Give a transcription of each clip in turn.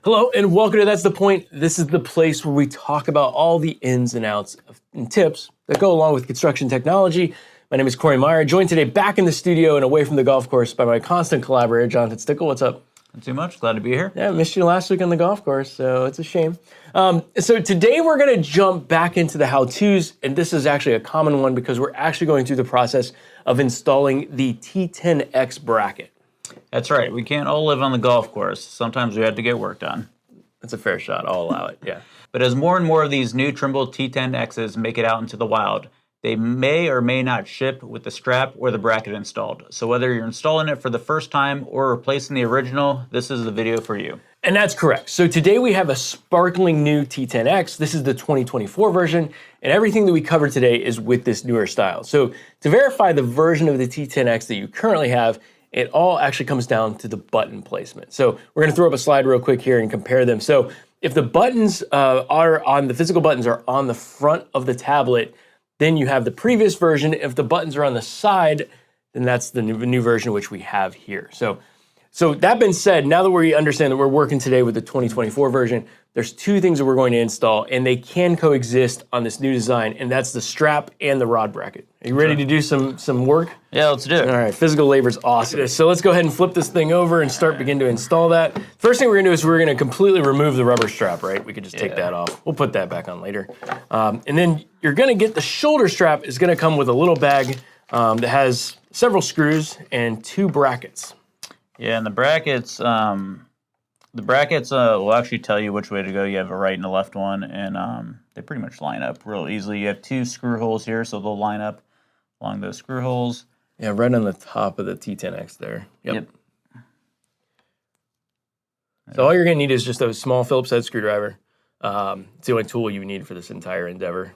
Hello and welcome to That's the Point. This is the place where we talk about all the ins and outs and tips that go along with construction technology. My name is Corey Meyer, joined today back in the studio and away from the golf course by my constant collaborator, Jonathan Stickle. What's up? Not too much. Glad to be here. Yeah, I missed you last week on the golf course, so it's a shame. So today we're going to jump back into the how-tos, and this is actually a common one because we're actually going through the process of installing the T10X bracket. That's right. We can't all live on the golf course. Sometimes we have to get work done. That's a fair shot. I'll allow it, yeah. But as more and more of these new Trimble T10Xs make it out into the wild, they may or may not ship with the strap or the bracket installed. So whether you're installing it for the first time or replacing the original, this is the video for you. And that's correct. So today we have a sparkling new T10X. This is the 2024 version, and everything that we cover today is with this newer style. So to verify the version of the T10X that you currently have, it all actually comes down to the button placement. So we're gonna throw up a slide real quick here and compare them. So if the buttons the physical buttons are on the front of the tablet, then you have the previous version. If the buttons are on the side, then that's the new version which we have here. So that being said, now that we understand that we're working today with the 2024 version, there's two things that we're going to install, and they can coexist on this new design, and that's the strap and the rod bracket. Are you ready to do some work? Yeah, let's do it. All right, physical labor's awesome. So let's go ahead and flip this thing over and begin to install that. First thing we're gonna do is we're gonna completely remove the rubber strap, right? We could just take that off. We'll put that back on later. And then you're gonna get the shoulder strap is gonna come with a little bag that has several screws and two brackets. Yeah, and the brackets will actually tell you which way to go. You have a right and a left one, and they pretty much line up real easily. You have two screw holes here, so they'll line up along those screw holes. Yeah, right on the top of the T10X there. Yep. So all you're gonna need is just a small Phillips head screwdriver. It's the only tool you need for this entire endeavor.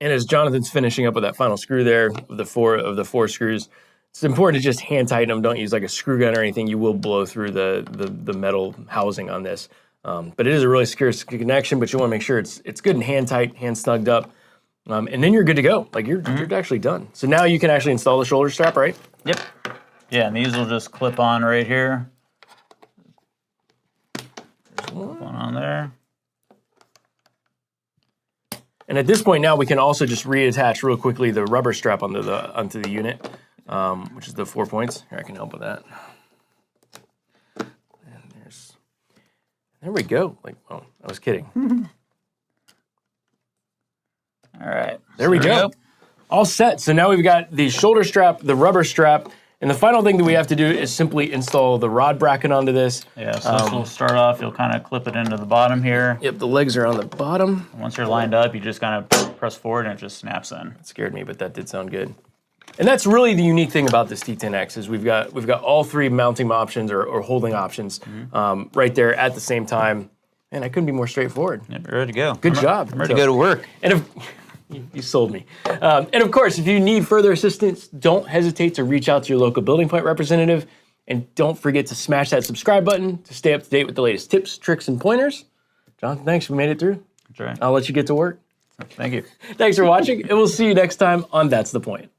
And as Jonathan's finishing up with that final screw there, of the four screws, it's important to just hand tighten them. Don't use like a screw gun or anything. You will blow through the metal housing on this. But it is a really secure connection, but you want to make sure it's good and hand tight, hand snugged up. And then you're good to go. Like you're actually done. So now you can actually install the shoulder strap, right? Yep. Yeah, and these will just clip on right here. Clip one on there. And at this point now, we can also just reattach real quickly the rubber strap onto the unit, which is the 4 points. Here, I can help with that. And there we go. Like, oh, I was kidding. All right. There we go. All set. So now we've got the shoulder strap, the rubber strap, and the final thing that we have to do is simply install the rod bracket onto this. Yeah, so this will start off, you'll kind of clip it into the bottom here. Yep, the legs are on the bottom. Once you're lined up, you just kind of press forward and it just snaps in. It scared me, but that did sound good. And that's really the unique thing about this T10X is we've got all three mounting options or holding options right there at the same time. And I couldn't be more straightforward. Yeah, ready to go. Good job. I'm ready to go to work. And you sold me. And of course, if you need further assistance, don't hesitate to reach out to your local Building Point representative. And don't forget to smash that subscribe button to stay up to date with the latest tips, tricks, and pointers. Jonathan, thanks. We made it through. That's right. I'll let you get to work. Thank you. Thanks for watching, and we'll see you next time on That's the Point.